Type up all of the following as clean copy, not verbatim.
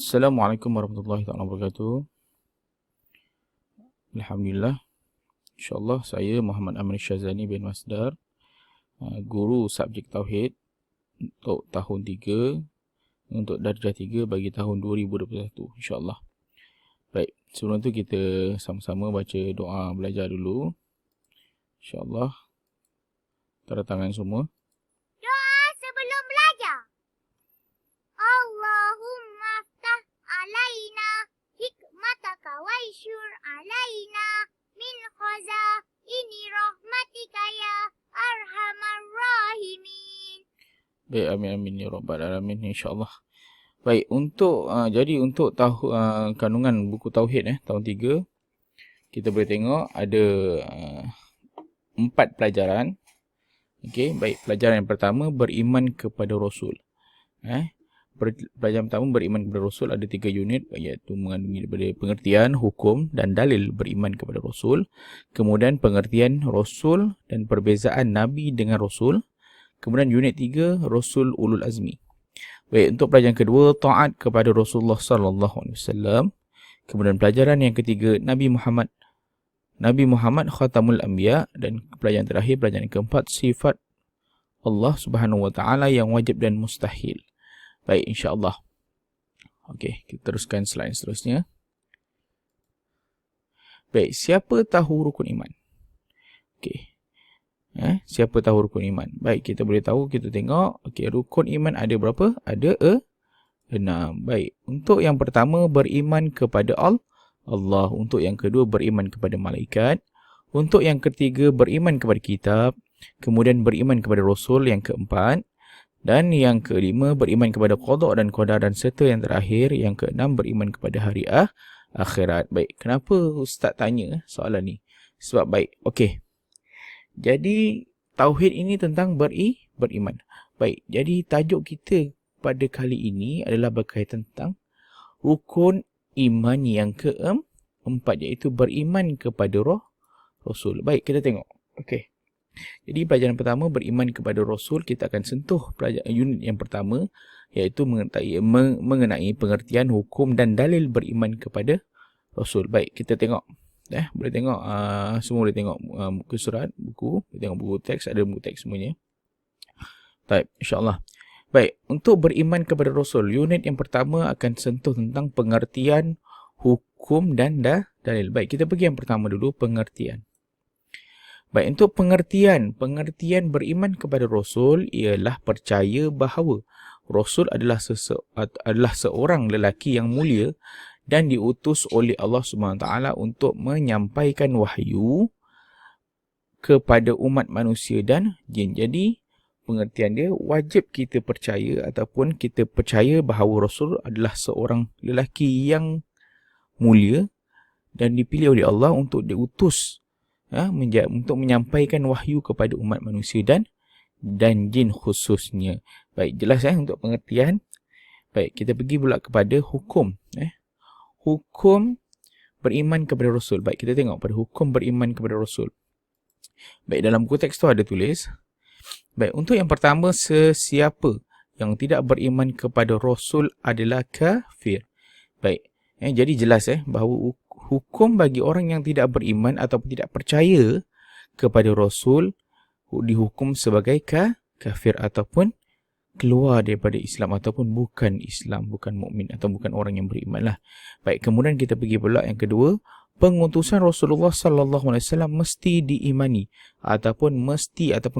Assalamualaikum warahmatullahi wabarakatuh. Alhamdulillah. InsyaAllah saya Muhammad Amir Syazani bin Masdar, guru subjek Tauhid untuk tahun 3, untuk darjah 3 bagi tahun 2021, insyaAllah. Baik, sebelum tu kita sama-sama baca doa belajar dulu. InsyaAllah. Tanda tangan semua. Doa sebelum belajar. Allahumma aftah alaina hikmataka waishur alaina min khazaini rahmatika ya arhamar rahimin. Baik, amin ya rabbal alamin, insyaAllah. Baik, untuk kandungan buku Tauhid tahun 3, kita boleh tengok ada 4 pelajaran. Okey, baik, pelajaran yang pertama beriman kepada Rasul. Pelajaran pertama beriman kepada Rasul ada 3 unit, iaitu mengandungi daripada pengertian, hukum dan dalil beriman kepada Rasul. Kemudian pengertian Rasul dan perbezaan Nabi dengan Rasul. Kemudian unit 3 Rasul Ulul Azmi. Baik, untuk pelajaran kedua taat kepada Rasulullah sallallahu alaihi wasallam. Kemudian pelajaran yang ketiga Nabi Muhammad Khatamul Anbiya, dan pelajaran terakhir, pelajaran keempat, sifat Allah Subhanahu wa taala yang wajib dan mustahil. Baik, insya-Allah. Okey, kita teruskan slide seterusnya. Baik, siapa tahu rukun iman? Okey. Siapa tahu rukun iman? Baik, kita boleh tahu, kita tengok. Okey, rukun iman ada berapa? Ada 6. Baik, untuk yang pertama beriman kepada Allah. Untuk yang kedua beriman kepada malaikat. Untuk yang ketiga beriman kepada kitab. Kemudian beriman kepada Rasul yang keempat. Dan yang kelima beriman kepada qada dan qadar, dan serta yang terakhir yang keenam beriman kepada hari akhirat. Baik, kenapa Ustaz tanya soalan ni? Sebab baik, okey. Jadi tauhid ini tentang beriman. Baik, jadi tajuk kita pada kali ini adalah berkaitan tentang rukun iman yang keempat, iaitu beriman kepada Rasul. Baik, kita tengok. Okey. Jadi pelajaran pertama beriman kepada Rasul, kita akan sentuh pelajaran unit yang pertama, iaitu mengenai pengertian, hukum dan dalil beriman kepada Rasul. Baik, kita tengok. Boleh tengok, semua boleh tengok muka surat, buku, boleh tengok buku teks, ada buku teks semuanya. Baik, insyaAllah. Baik, untuk beriman kepada Rasul, unit yang pertama akan sentuh tentang pengertian, hukum dan dalil. Baik, kita pergi yang pertama dulu, pengertian. Baik, untuk pengertian beriman kepada Rasul ialah percaya bahawa Rasul adalah seorang lelaki yang mulia dan diutus oleh Allah SWT untuk menyampaikan wahyu kepada umat manusia dan jin. Jadi, pengertian dia, wajib kita percaya ataupun kita percaya bahawa Rasul adalah seorang lelaki yang mulia dan dipilih oleh Allah untuk diutus untuk menyampaikan wahyu kepada umat manusia dan jin khususnya. Baik, jelas untuk pengertian. Baik, kita pergi pula kepada hukum. Hukum beriman kepada Rasul. Baik, kita tengok pada hukum beriman kepada Rasul. Baik, dalam buku teks tu ada tulis. Baik, untuk yang pertama, sesiapa yang tidak beriman kepada Rasul adalah kafir. Baik, jadi jelas bahawa hukum bagi orang yang tidak beriman ataupun tidak percaya kepada Rasul dihukum sebagai kafir ataupun keluar daripada Islam ataupun bukan Islam, bukan mukmin atau bukan orang yang beriman lah. Baik, kemudian kita pergi pula yang kedua, pengutusan Rasulullah sallallahu alaihi wasallam mesti diimani ataupun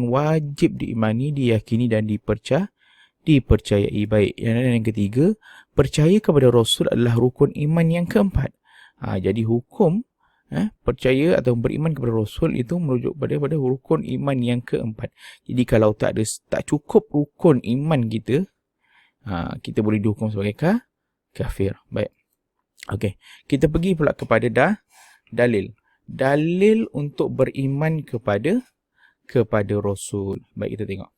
wajib diimani, diyakini dan dipercayai. Baik, yang ketiga, percaya kepada Rasul adalah rukun iman yang keempat. Jadi hukum percaya atau beriman kepada Rasul itu merujuk pada rukun iman yang keempat. Jadi kalau tak cukup rukun iman kita, kita boleh dihukum sebagai kafir. Baik. Okey, kita pergi pula kepada dalil. Dalil untuk beriman kepada Rasul. Baik, kita tengok.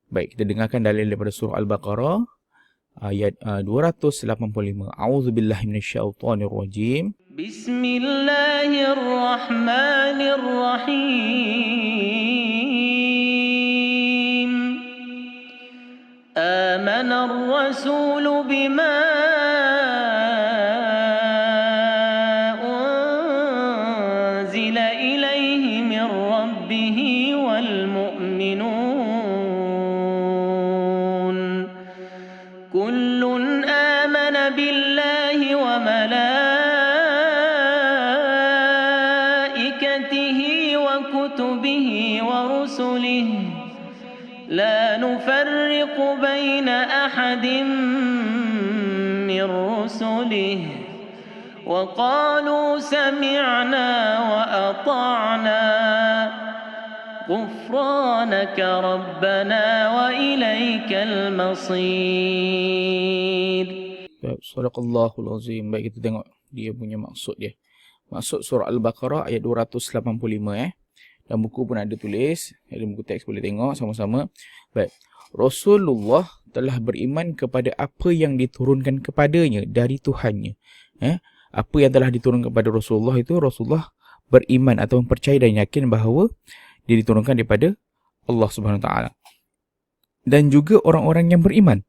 Baik, kita dengarkan dalil daripada surah Al-Baqarah ayat 285. A'udzubillahi minasyaitonirrajim. Bismillahirrahmanirrahim. Amana ar-rasulu bima والمؤمنون كل آمن بالله وملائكته وكتبه ورسله لا نفرق بين أحد من رسله وقالوا سمعنا وأطعنا غفرانك ربنا وإليك المصير. Sadaqallahul azim. Baik, kita tengok dia punya maksud dia. Maksud surah Al-Baqarah ayat 285 Dan buku pun ada tulis, ada buku teks, boleh tengok sama-sama. Baik. Rasulullah telah beriman kepada apa yang diturunkan kepadanya dari Tuhannya. Apa yang telah diturunkan kepada Rasulullah itu, Rasulullah beriman atau percaya dan yakin bahawa dia diturunkan daripada Allah Subhanahu Wa Taala. Dan juga orang-orang yang beriman,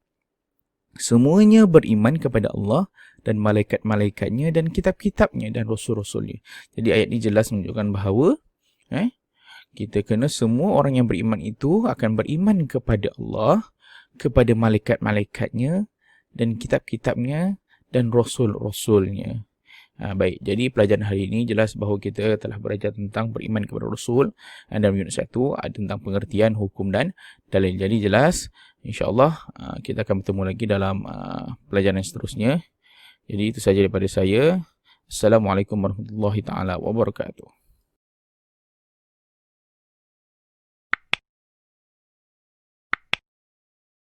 semuanya beriman kepada Allah dan malaikat-malaikatnya dan kitab-kitabnya dan rasul-rasulnya. Jadi ayat ini jelas menunjukkan bahawa kita kena, semua orang yang beriman itu akan beriman kepada Allah, kepada malaikat-malaikatnya dan kitab-kitabnya dan rasul-rasulnya. Baik, jadi pelajaran hari ini jelas bahawa kita telah belajar tentang beriman kepada Rasul. Dalam unit 1 ada tentang pengertian, hukum dan dalil. Jadi jelas, insyaAllah kita akan bertemu lagi dalam pelajaran seterusnya. Jadi itu sahaja daripada saya. Assalamualaikum warahmatullahi taala wabarakatuh.